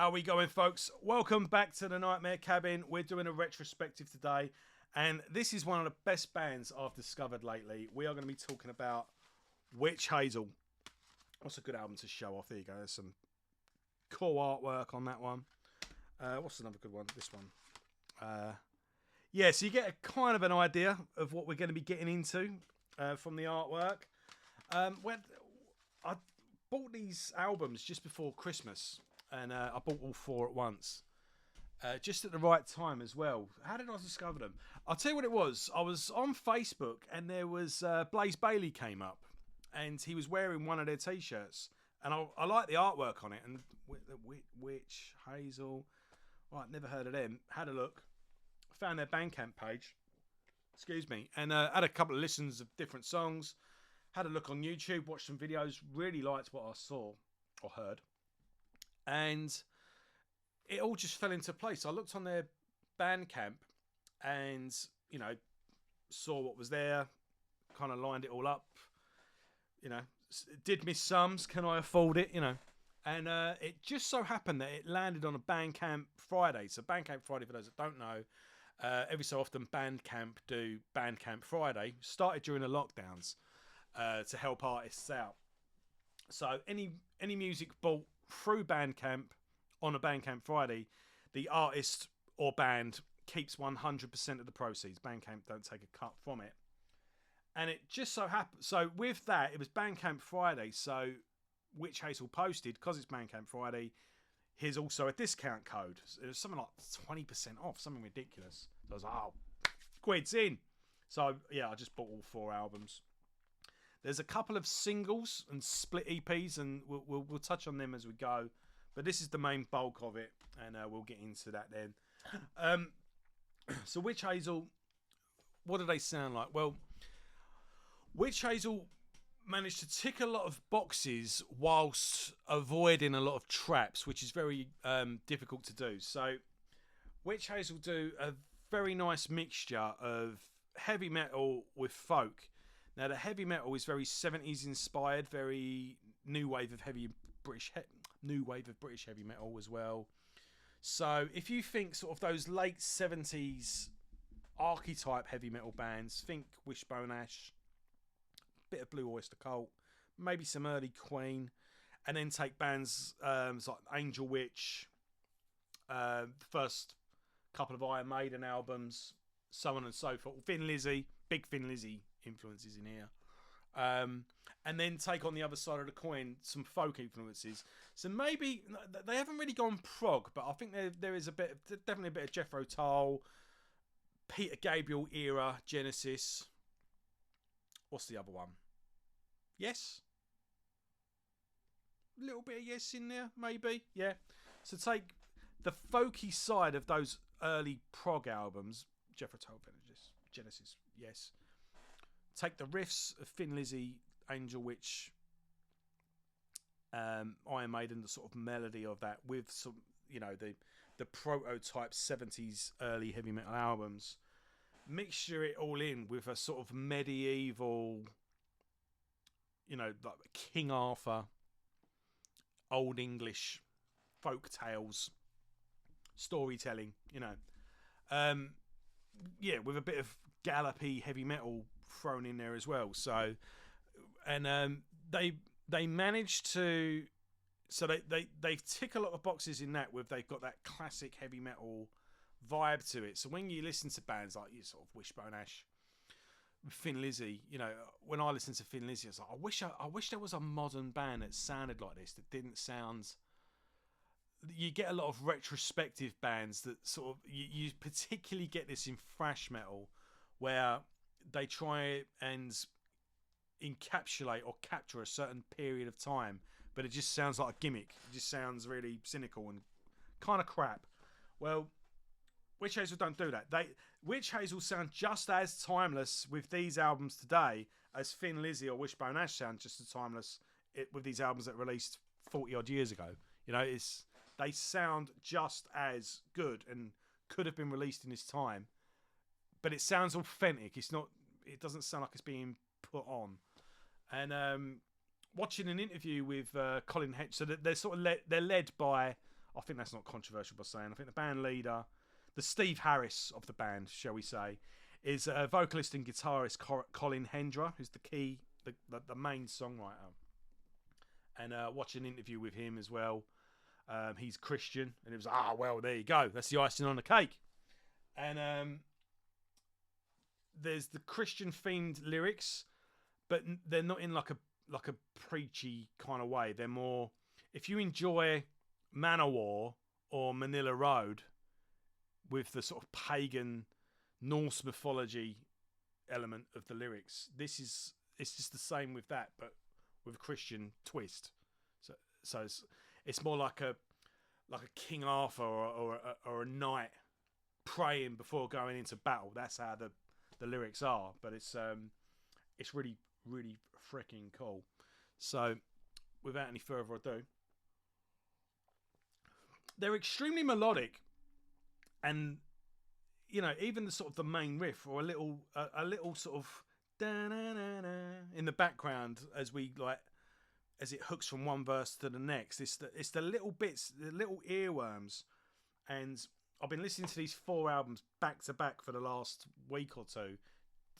How are we going, folks? Welcome back to the Nightmare Cabin. We're doing a retrospective today, and this is one of the best bands I've discovered lately. We are going to be talking about Wytch Hazel. What's a good album to show off? There you go. There's some cool artwork on that one. What's another good one? This one. Yeah, so you get a kind of an idea of what we're going to be getting into from the artwork. When I bought these albums just before Christmas, and I bought all four at once, just at the right time as well. How did I discover them? I'll tell you what it was. I was on Facebook, and there was Blaze Bayley came up, and he was wearing one of their T-shirts, and I like the artwork on it. And Wytch Hazel, right? Never heard of them. Had a look, found their Bandcamp page. Excuse me, and had a couple of listens of different songs. Had a look on YouTube, watched some videos. Really liked what I saw or heard. And it all just fell into place. I looked on their Bandcamp and, saw what was there, kind of lined it all up. Did miss sums, can I afford it, And it just so happened that it landed on a Bandcamp Friday. So Bandcamp Friday, for those that don't know, every so often Bandcamp do Bandcamp Friday. Started during the lockdowns to help artists out. So any music bought through Bandcamp on a Bandcamp Friday, the artist or band keeps 100% of the proceeds. Bandcamp don't take a cut from it. And it just so happened, so with that, it was Bandcamp Friday, so Wytch Hazel posted, because it's Bandcamp Friday, here's also a discount code. It was something like 20% off, something ridiculous. So I was like, oh, quid's in. So yeah, I just bought all four albums. There's a couple of singles and split EPs, and we'll touch on them as we go. But this is the main bulk of it, and we'll get into that then. So Wytch Hazel, what do they sound like? Well, Wytch Hazel managed to tick a lot of boxes whilst avoiding a lot of traps, which is very difficult to do. So Wytch Hazel do a very nice mixture of heavy metal with folk. Now, the heavy metal is very 70s inspired, very new wave of British heavy metal as well. So if you think sort of those late 70s archetype heavy metal bands, think Wishbone Ash, bit of Blue Oyster Cult, maybe some early Queen, and then take bands like Angel Witch, first couple of Iron Maiden albums, so on and so forth. Thin Lizzy, big Thin Lizzy influences in here, and then take on the other side of the coin some folk influences. So maybe they haven't really gone prog, but I think there is definitely a bit of Jethro Tull, Peter Gabriel era Genesis. What's the other one? Yes, a little bit of Yes in there, maybe. Yeah. So take the folky side of those early prog albums, Jethro Tull, Genesis, yes. Take the riffs of Thin Lizzy, Angel Witch, Iron Maiden, the sort of melody of that with some, the prototype 70s early heavy metal albums. Mixture it all in with a sort of medieval, like King Arthur, Old English folk tales, storytelling, with a bit of gallopy heavy metal thrown in there as well. So, and they managed to, so they tick a lot of boxes in that. They've got that classic heavy metal vibe to it. So when you listen to bands like you sort of Wishbone Ash, Thin Lizzy, when I listen to Thin Lizzy, I was like, I wish there was a modern band that sounded like this, that didn't sound. You get a lot of retrospective bands that sort of you particularly get this in thrash metal, where they try and encapsulate or capture a certain period of time, but it just sounds like a gimmick. It just sounds really cynical and kind of crap. Well, Wytch Hazel don't do that. Wytch Hazel sound just as timeless with these albums today as Thin Lizzy or Wishbone Ash sound just as timeless with these albums that released 40 odd years ago. They sound just as good and could have been released in this time, but it sounds authentic. It doesn't sound like it's being put on. And watching an interview with Colin Hedge, so that they're sort of they're led by I think that's not controversial by saying. I think the band leader, the Steve Harris of the band, shall we say, is vocalist and guitarist Colin Hendra, who's the main songwriter. And watch an interview with him as well. He's Christian, and it was well, there you go. That's the icing on the cake. And there's the Christian themed lyrics, but they're not in like a preachy kind of way. They're more, if you enjoy Manowar or Manila Road with the sort of pagan Norse mythology element of the lyrics, it's just the same with that, but with a Christian twist. So it's more like a King Arthur or a knight praying before going into battle. That's how the lyrics are, but it's really, really freaking cool. So without any further ado, they're extremely melodic, and even the sort of the main riff, or a little sort of in the background as it hooks from one verse to the next. It's the little bits, the little earworms. And I've been listening to these 4 albums back to back for the last week or two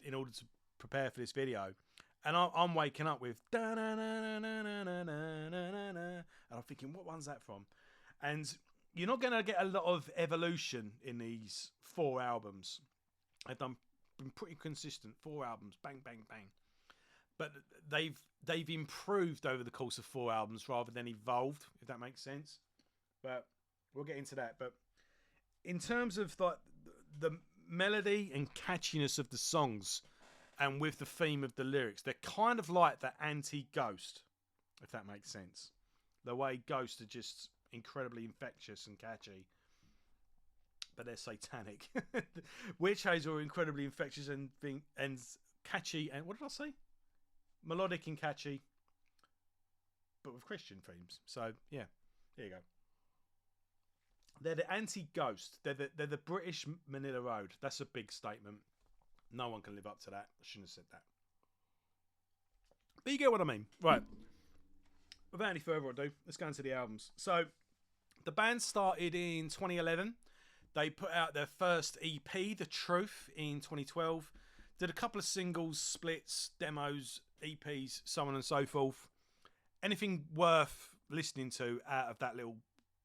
in order to prepare for this video. And I'm waking up with and I'm thinking, what one's that from? And you're not going to get a lot of evolution in these 4 albums. They've been pretty consistent. 4 albums, bang, bang, bang. But they've improved over the course of 4 albums rather than evolved, if that makes sense. But we'll get into that. But in terms of the melody and catchiness of the songs, and with the theme of the lyrics, they're kind of like the anti-Ghost, if that makes sense. The way Ghost are just incredibly infectious and catchy, but they're satanic. Wytch Hazel are incredibly infectious and catchy, and what did I say? Melodic and catchy, but with Christian themes. So yeah, there you go. They're the anti-Ghost. They're the British Manila Road. That's a big statement. No one can live up to that. I shouldn't have said that. But you get what I mean. Right. Without any further ado, let's go into the albums. So the band started in 2011. They put out their first EP, The Truth, in 2012. Did a couple of singles, splits, demos, EPs, so on and so forth. Anything worth listening to out of that little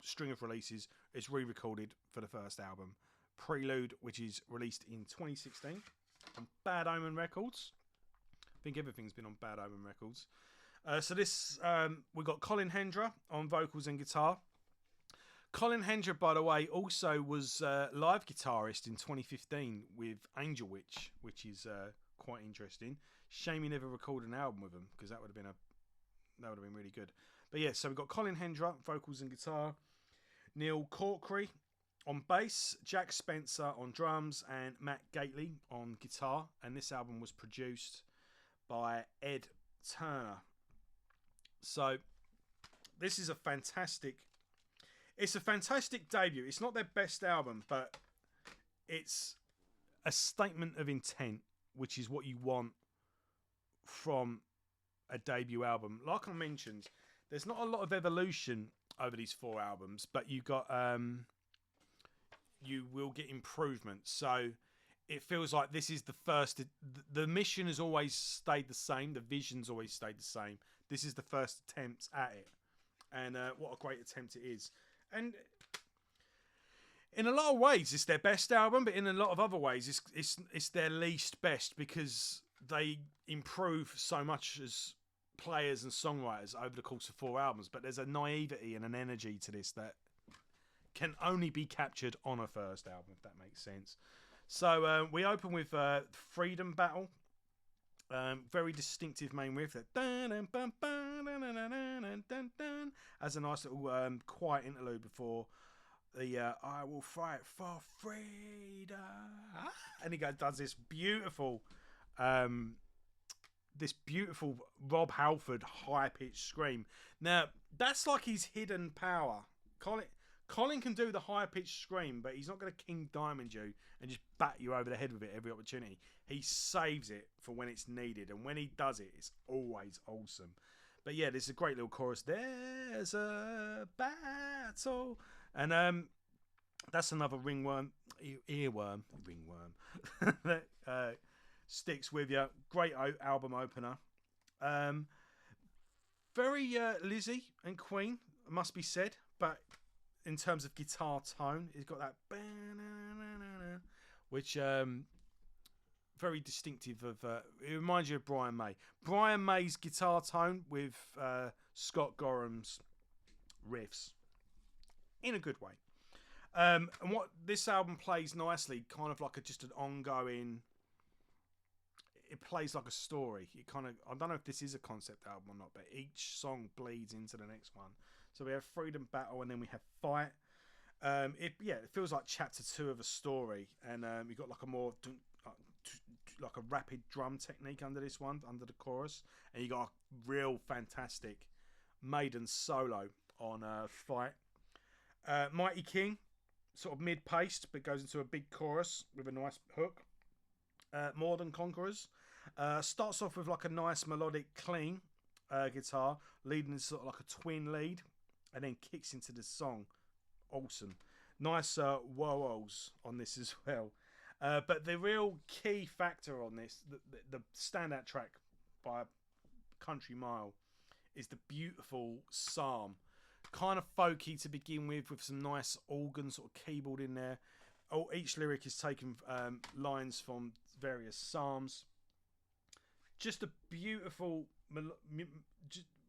string of releases is re-recorded for the first album, Prelude, which is released in 2016 on Bad Omen Records. I think everything's been on Bad Omen Records. So this, we got Colin Hendra on vocals and guitar. Colin Hendra, by the way, also was live guitarist in 2015 with Angel Witch, which is quite interesting. Shame he never recorded an album with them, because that would have been really good. But yeah, so we've got Colin Hendra, vocals and guitar. Neil Corkery on bass, Jack Spencer on drums, and Matt Gately on guitar. And this album was produced by Ed Turner. So this is a fantastic debut. It's not their best album, but it's a statement of intent, which is what you want from a debut album. Like I mentioned, there's not a lot of evolution over these 4 albums, but you will get improvement. So it feels like this is the first. The mission has always stayed the same. The vision's always stayed the same. This is the first attempt at it, and what a great attempt it is. And in a lot of ways, it's their best album, but in a lot of other ways, it's their least best, because they improve so much as players and songwriters over the course of 4 albums. But there's a naivety and an energy to this that can only be captured on a first album, if that makes sense. So we open with Freedom Battle. Very distinctive main riff that as a nice little quiet interlude before the I will fight for freedom, and he does this beautiful Rob Halford high-pitched scream. Now that's like his hidden power. Colin can do the high-pitched scream, but he's not going to King Diamond you and just bat you over the head with it every opportunity. He saves it for when it's needed, and when he does it, it's always awesome. But yeah, there's a great little chorus. There's a battle, and that's another earworm that sticks with you. Great album opener. Very Lizzie and Queen, must be said, but in terms of guitar tone, it's got that which very distinctive of. It reminds you of Brian May. Brian May's guitar tone with Scott Gorham's riffs, in a good way. And what this album plays nicely, kind of like just an ongoing. It plays like a story. It kind of, I don't know if this is a concept album or not, but each song bleeds into the next one. So we have Freedom Battle, and then we have Fight. It feels like chapter 2 of a story, and you've got like a more like a rapid drum technique under this one, under the chorus, and you got a real fantastic Maiden solo on Fight. Mighty King, sort of mid-paced, but goes into a big chorus with a nice hook. More Than Conquerors starts off with like a nice melodic clean guitar, leading to sort of like a twin lead, and then kicks into the song. Awesome. Nice whoa-ohs on this as well. But the real key factor on this, the standout track by a country mile, is the beautiful psalm. Kind of folky to begin with some nice organ sort of keyboard in there. Each lyric is taken lines from various psalms. Just a beautiful,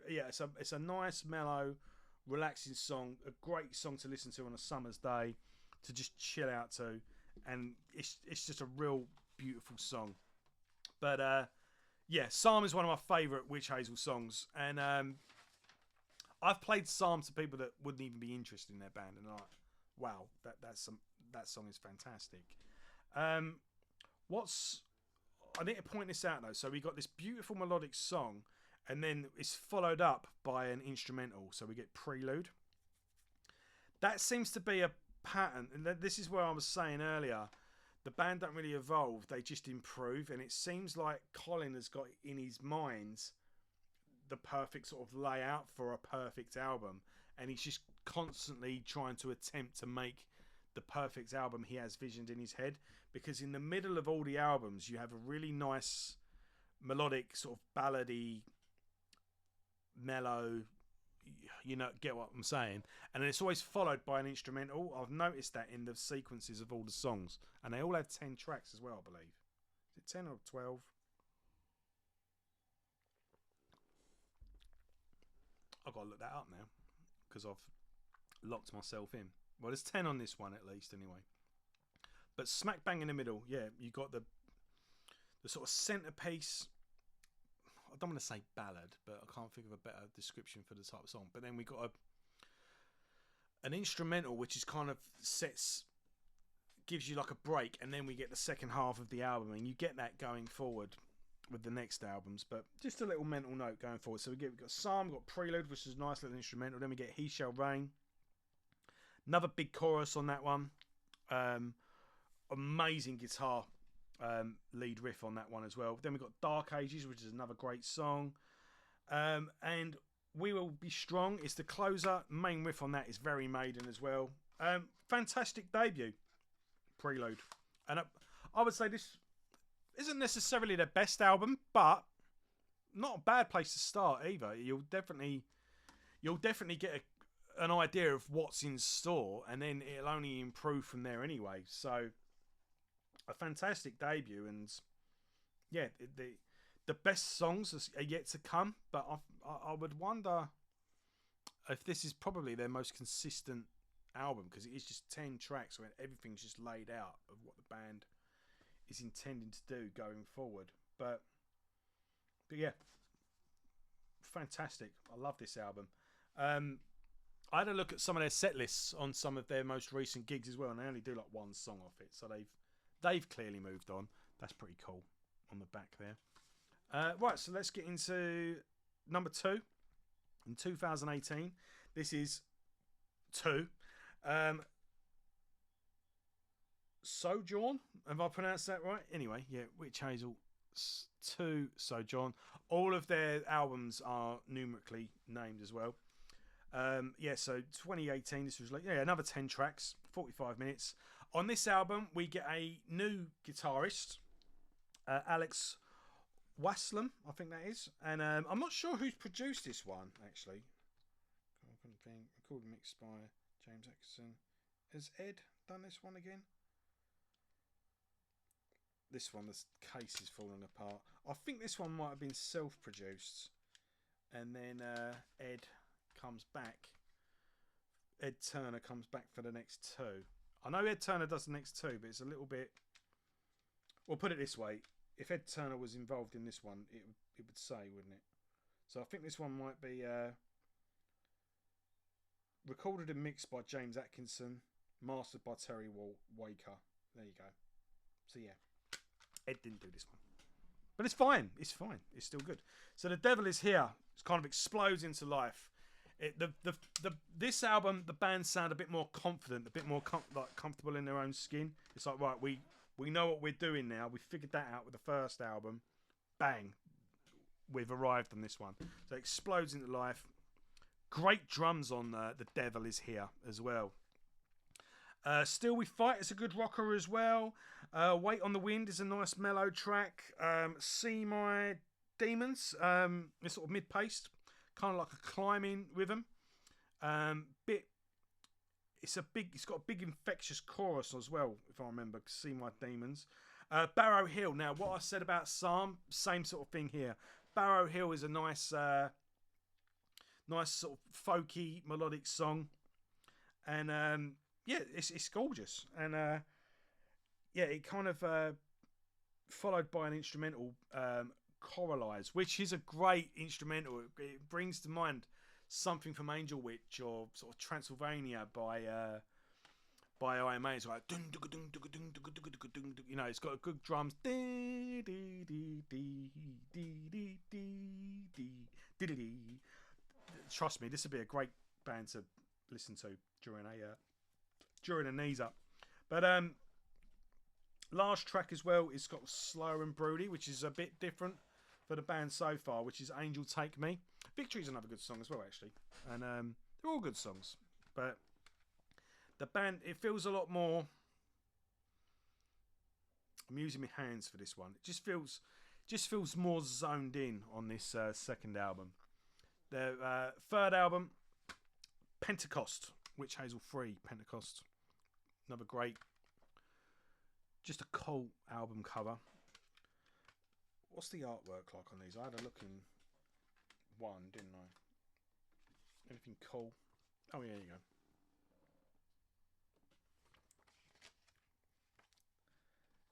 it's a nice, mellow, relaxing song. A great song to listen to on a summer's day, to just chill out to, and it's just a real beautiful song. But Psalm is one of my favourite Wytch Hazel songs, and I've played Psalm to people that wouldn't even be interested in their band, and I'm like, wow, that song is fantastic. I need to point this out though. So we got this beautiful melodic song, and then it's followed up by an instrumental. So we get Prelude. That seems to be a pattern, and this is where I was saying earlier, the band don't really evolve; they just improve. And it seems like Colin has got in his mind the perfect sort of layout for a perfect album, and he's just constantly trying to attempt to make the perfect album he has visioned in his head, because in the middle of all the albums you have a really nice melodic sort of ballady, mellow, get what I'm saying, and then it's always followed by an instrumental. I've noticed that in the sequences of all the songs, and they all have 10 tracks as well, I believe. Is it 10 or 12? I've got to look that up now because I've locked myself in. Well, there's 10 on this one at least, anyway. But smack bang in the middle, you got the sort of centerpiece. I don't want to say ballad, but I can't think of a better description for the type of song. But then we got an instrumental which is kind of gives you like a break, and then we get the second half of the album, and you get that going forward with the next albums. But just a little mental note going forward. So we've got Psalm, we've got Prelude, which is a nice little instrumental. Then we get He Shall Reign. Another big chorus on that one. Amazing guitar lead riff on that one as well. Then we've got Dark Ages, which is another great song. And We Will Be Strong is the closer. Main riff on that is very Maiden as well. Fantastic debut, Prelude. And I would say this isn't necessarily their best album, but not a bad place to start either. You'll definitely get an idea of what's in store, and then it'll only improve from there anyway. So a fantastic debut, and the best songs are yet to come, but I would wonder if this is probably their most consistent album, because it is just 10 tracks where everything's just laid out of what the band is intending to do going forward. But yeah, fantastic. I love this album. I had a look at some of their set lists on some of their most recent gigs as well, and they only do like one song off it, so they've clearly moved on. That's pretty cool on the back there. Right, so let's get into number 2 in 2018. This is 2. Sojourn, have I pronounced that right? Anyway, Wytch Hazel, So John. All of their albums are numerically named as well. So 2018, this was like, another 10 tracks, 45 minutes. On this album, we get a new guitarist, Alex Waslam, I think that is. And I'm not sure who's produced this one, actually. I couldn't think. Recorded mixed by James Atkinson. Has Ed done this one again? This one, the case is falling apart. I think this one might have been self-produced. And then Ed comes back. Ed Turner comes back for the next two. I know Ed Turner does the next two, but it's a little bit... Well, put it this way. If Ed Turner was involved in this one, it would say, wouldn't it? So I think this one might be recorded and mixed by James Atkinson, mastered by Terry Waker. There you go. So yeah, Ed didn't do this one. But it's fine. It's fine. It's still good. So The Devil Is Here. It kind of explodes into life. This album, the band sound a bit more confident, a bit more comfortable in their own skin. It's like, right, we know what we're doing now. We figured that out with the first album. Bang. We've arrived on this one. So it explodes into life. Great drums on The Devil Is Here as well. Still We Fight is a good rocker as well. Wait on the Wind is a nice mellow track. See My Demons, it's sort of mid-paced, kind of like a climbing rhythm. It's got a big infectious chorus as well, if I remember. See My Demons. Barrow Hill. Now, what I said about Psalm, same sort of thing here. Barrow Hill is a nice sort of folky melodic song, and it's gorgeous, and it kind of followed by an instrumental, Choralize, which is a great instrumental. It brings to mind something from Angel Witch or sort of Transylvania by IMA. It's like, it's got good drums. Trust me, this would be a great band to listen to during a knees up. But last track as well is got Slow and Broody, which is a bit different for the band so far, which is Angel Take Me. Victory's another good song as well, actually, and they're all good songs. But the band, it feels a lot more. I'm using my hands for this one. It just feels more zoned in on this second album. Their third album, Pentecost, Wytch Hazel 3, Pentecost. Another great, just a cool album cover. What's the artwork like on these? I had a look in one, didn't I? Anything cool? Oh, yeah, there you go.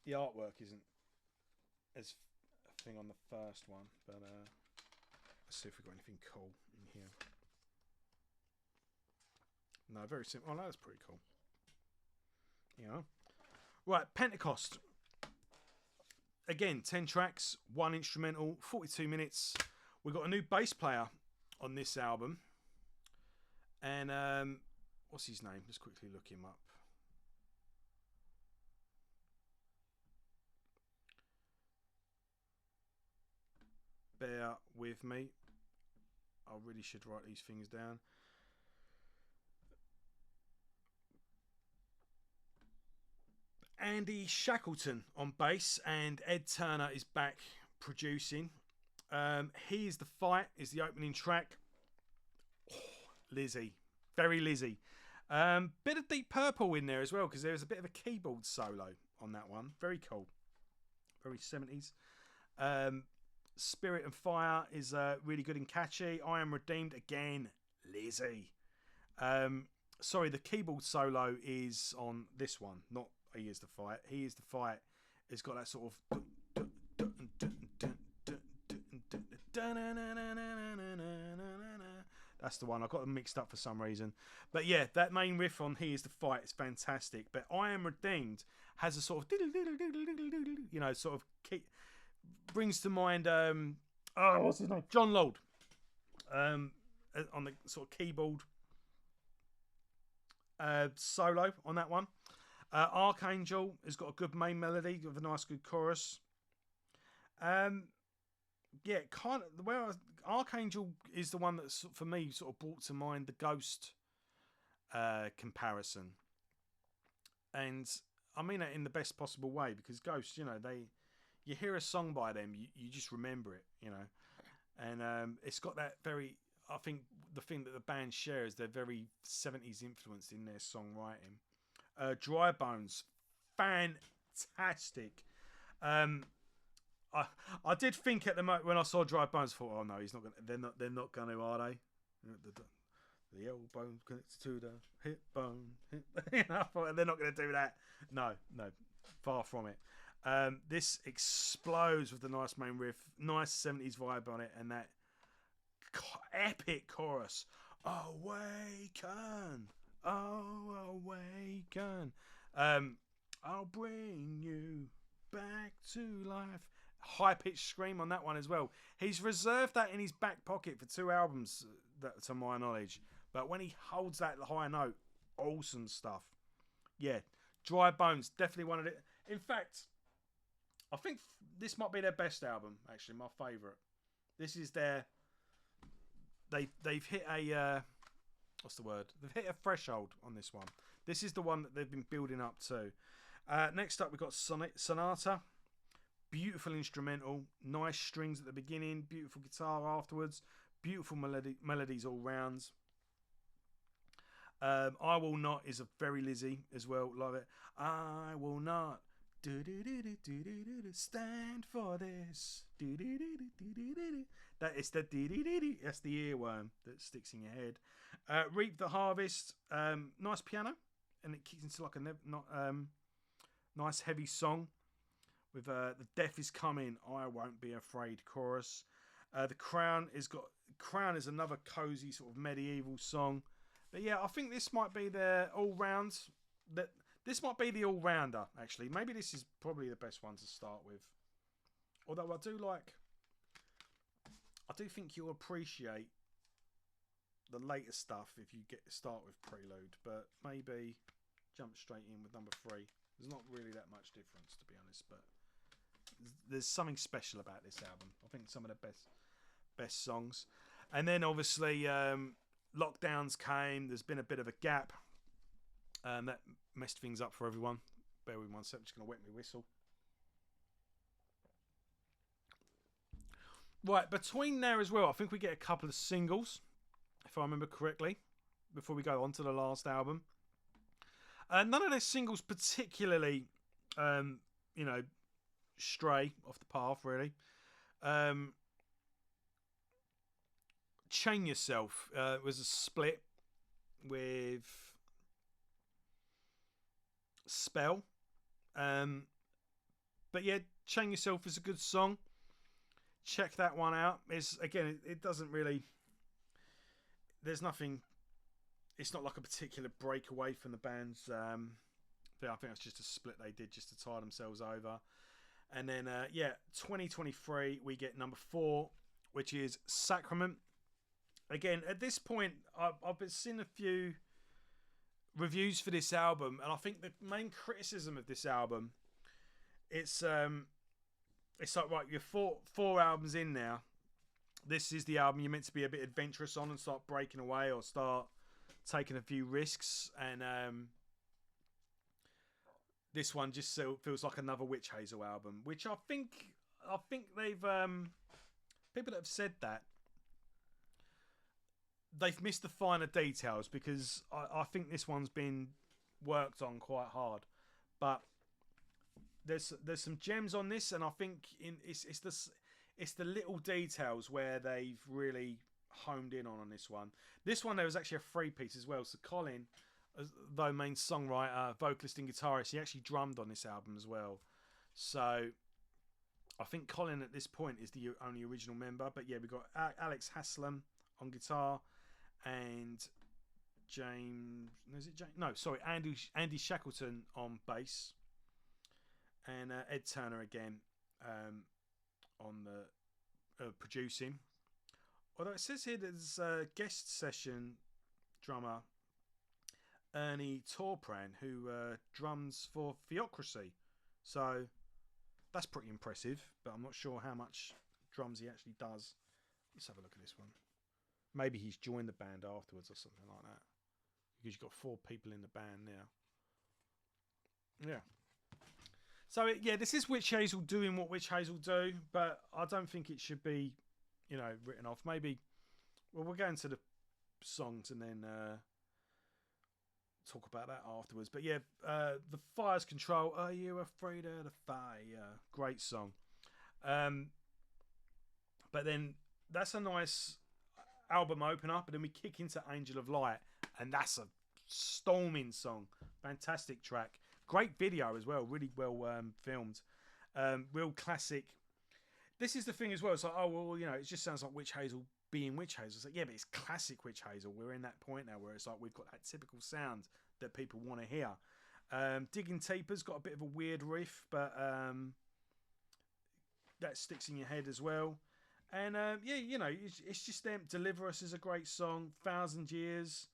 The artwork isn't as a thing on the first one, but let's see if we've got anything cool in here. No, very simple. Oh, no, that's pretty cool. Yeah. Right, Pentecost. Again, 10 tracks, 1 instrumental, 42 minutes. We've got a new bass player on this album. And what's his name? Let's quickly look him up. Bear with me. I really should write these things down. Andy Shackleton on bass, and Ed Turner is back producing. He Is the Fight is the opening track. Oh, Lizzie, very Lizzie. Bit of Deep Purple in there as well, because there's a bit of a keyboard solo on that one. Very cool, very 70s. Spirit and Fire is really good and catchy. I Am Redeemed, again, Lizzie. Sorry, the keyboard solo is on this one, not He Is the Fight. He Is the Fight has got that sort of... That's the one. I got them mixed up for some reason. But yeah, that main riff on He Is the Fight is fantastic. But I Am Redeemed has a sort of... sort of... brings to mind... what's his name? John Lord. On the sort of keyboard solo on that one. Archangel has got a good main melody with a nice good chorus. Um, yeah, kind of. Archangel is the one that for me sort of brought to mind the Ghost comparison, and I mean it in the best possible way because Ghost, you hear a song by them, you just remember it, and it's got that very. I think the thing that the band shares, they're very 70s influenced in their songwriting. Dry Bones, fantastic. Um, I I did think at the moment when I saw Dry Bones, I thought, oh no, he's not gonna. They're not gonna, are they? The elbow connects to the hip bone. I thought they're not going to do that. No, far from it. This explodes with the nice main riff, nice 70s vibe on it, and that epic chorus. Awaken, oh awaken. I'll bring you back to life. High pitched scream on that one as well. He's reserved that in his back pocket for 2 albums, to my knowledge. But when he holds that high note, awesome stuff. Yeah, Dry Bones, definitely one of it. In fact, I think this might be their best album. Actually, my favourite. This is their. They've hit a what's the word? They've hit a threshold on this one. This is the one that they've been building up to. Next up, we've got Sonata. Beautiful instrumental, nice strings at the beginning, beautiful guitar afterwards, beautiful melodies all rounds. I Will Not is a very Lizzie as well. Love it. I will not stand for this. That is that's the earworm that sticks in your head. Reap the Harvest. Nice piano, and it kicks into like a nice heavy song with the death is coming. I won't be afraid chorus. The Crown is another cozy sort of medieval song. But yeah, I think this might be their all-round. This might be the all-rounder, actually. Maybe this is probably the best one to start with. Although I do think you'll appreciate the later stuff if you start with Prelude. But maybe jump straight in with number 3. There's not really that much difference, to be honest. But there's something special about this album. I think some of the best songs. And then obviously lockdowns came. There's been a bit of a gap. That messed things up for everyone. Bear with me 1 second. I'm just going to wet my whistle. Right, between there as well, I think we get a couple of singles, if I remember correctly, before we go on to the last album. None of their singles particularly, stray off the path, really. Chain Yourself was a split with Spell. But yeah, Chain Yourself is a good song. Check that one out. It doesn't really. There's nothing. It's not like a particular breakaway from the band's. I think that's just a split they did just to tie themselves over. And then 2023 we get number 4, which is Sacrament. Again, at this point, I've been seeing a few reviews for this album, and I think the main criticism of this album, it's like, right, you're four albums in now. This is the album you're meant to be a bit adventurous on and start breaking away or start taking a few risks. And this one just feels like another Wytch Hazel album, which I think they've people that have said that they've missed the finer details, because I think this one's been worked on quite hard, but there's some gems on this, and I think it's the little details where they've really honed in on this one. This one there was actually a 3-piece as well. So Colin, though main songwriter, vocalist, and guitarist, he actually drummed on this album as well. So I think Colin at this point is the only original member. But yeah, we've got Alex Haslam on guitar and Andy Shackleton on bass, and Ed Turner again on the producing. Although it says here there's a guest session drummer Ernie Torpran, who drums for Theocracy. So That's pretty impressive, but I'm not sure how much drums he actually does. Let's have a look at this one. Maybe he's joined the band afterwards or something like that. Because you've got 4 people in the band now. Yeah. So, yeah, this is Wytch Hazel doing what Wytch Hazel do, but I don't think it should be, written off. Maybe, well, we'll go into the songs and then talk about that afterwards. But yeah, The Fire's Control. Are you afraid of the fire? Great song. But then that's a nice album opener, but then we kick into Angel of Light, and that's a storming song. Fantastic track. Great video as well. Really well filmed. Real classic. This is the thing as well. It's like, oh, well, it just sounds like Wytch Hazel being Wytch Hazel. It's like, yeah, but it's classic Wytch Hazel. We're in that point now where it's like we've got that typical sound that people want to hear. Digging Deeper's got a bit of a weird riff, but that sticks in your head as well. And it's just them. Deliver Us is a great song. 1,000 Years.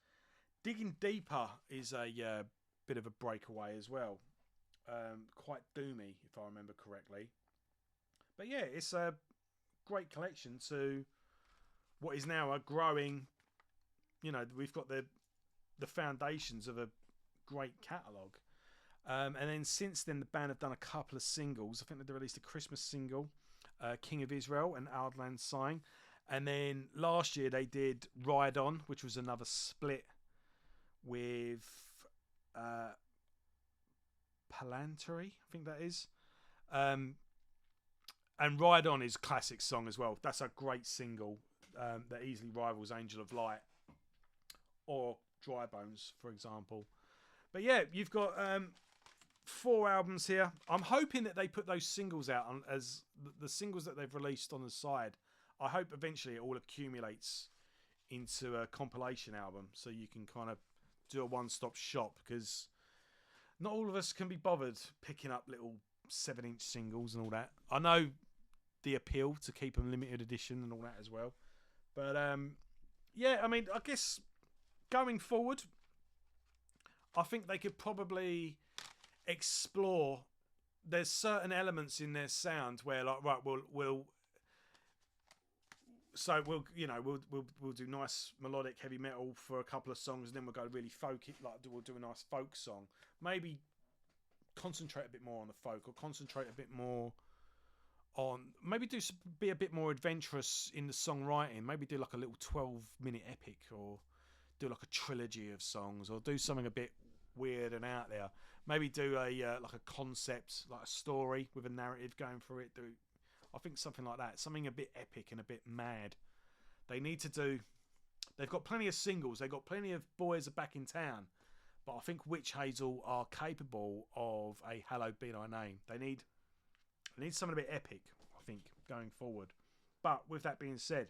Digging Deeper is a bit of a breakaway as well. Quite doomy, if I remember correctly. But yeah, it's a great collection to what is now a growing. We've got the foundations of a great catalogue. And then since then, the band have done a couple of singles. I think they released a Christmas single, King of Israel and Outland Sign. And then last year they did Ride On, which was another split with Palantry, I think that is. And Ride On is a classic song as well. That's a great single that easily rivals Angel of Light or Dry Bones, for example. But yeah, you've got 4 albums here. I'm hoping that they put those singles out as the singles that they've released on the side. I hope eventually it all accumulates into a compilation album so you can kind of do a one-stop shop, because not all of us can be bothered picking up little 7-inch singles and all that. I know the appeal to keep them limited edition and all that as well. But yeah, I mean, I guess going forward, I think they could probably explore. There's certain elements in their sound where, like, right, we'll do nice melodic heavy metal for a couple of songs, and then we'll go really folky, like we'll do a nice folk song. Maybe concentrate a bit more on the folk, or concentrate a bit more on be a bit more adventurous in the songwriting. Maybe do like a little 12-minute epic, or do like a trilogy of songs, or do something a bit weird and out there. Maybe do a like a concept, like a story with a narrative going through it. I think something like that, something a bit epic and a bit mad. They need to do. They've got plenty of singles. They've got plenty of Boys Are Back in Town, but I think Wytch Hazel are capable of a Hallowed Be Thy Name. They need something a bit epic, I think, going forward. But with that being said,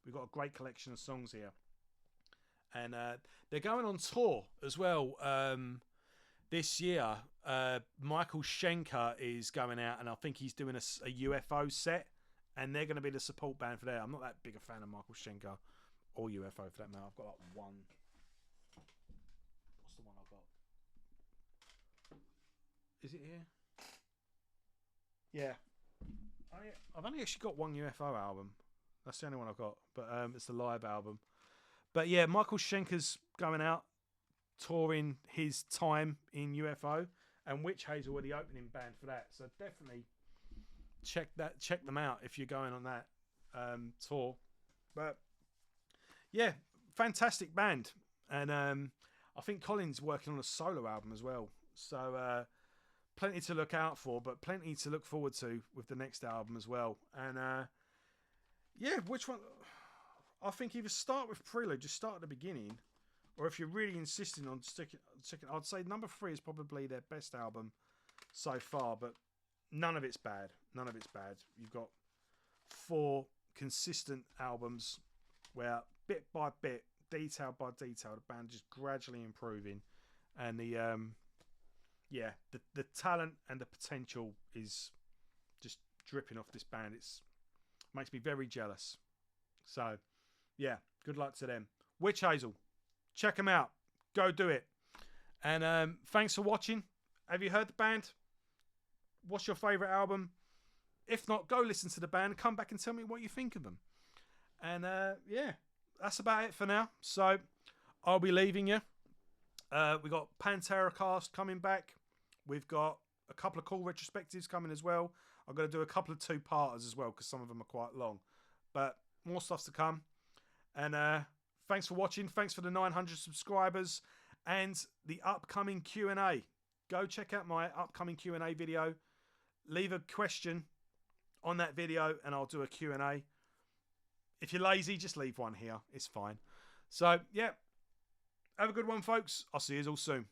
we've got a great collection of songs here, and they're going on tour as well. This year, Michael Schenker is going out, and I think he's doing a UFO set, and they're going to be the support band for that. I'm not that big a fan of Michael Schenker or UFO for that matter. I've got like one. What's the one I've got? Is it here? Yeah. I've only actually got one UFO album. That's the only one I've got, but it's the live album. But yeah, Michael Schenker's going out, touring his time in UFO, and Wytch Hazel were the opening band for that. So definitely check them out if you're going on that tour. But yeah, fantastic band, and I think Colin's working on a solo album as well. So plenty to look out for, but plenty to look forward to with the next album as well. And yeah, which one? I think either start with Prelude, just start at the beginning, or if you're really insisting on sticking, I'd say number 3 is probably their best album so far, but none of it's bad. None of it's bad. You've got 4 consistent albums where bit by bit, detail by detail, the band just gradually improving, and the talent and the potential is just dripping off this band. It's makes me very jealous. So yeah, good luck to them. Wytch Hazel, check them out. Go do it. And thanks for watching. Have you heard the band? What's your favourite album? if not, go listen to the band, come back and tell me what you think of them. And yeah, that's about it for now. So I'll be leaving you. We got Pantera Cast coming back. We've got a couple of cool retrospectives coming as well. I'm going to do a couple of 2-parters as well because some of them are quite long. But more stuff's to come. And thanks for watching. Thanks for the 900 subscribers and the upcoming Q&A. Go check out my upcoming Q&A video. Leave a question on that video and I'll do a Q&A. If you're lazy, just leave one here. It's fine. So, yeah. Have a good one, folks. I'll see you all soon.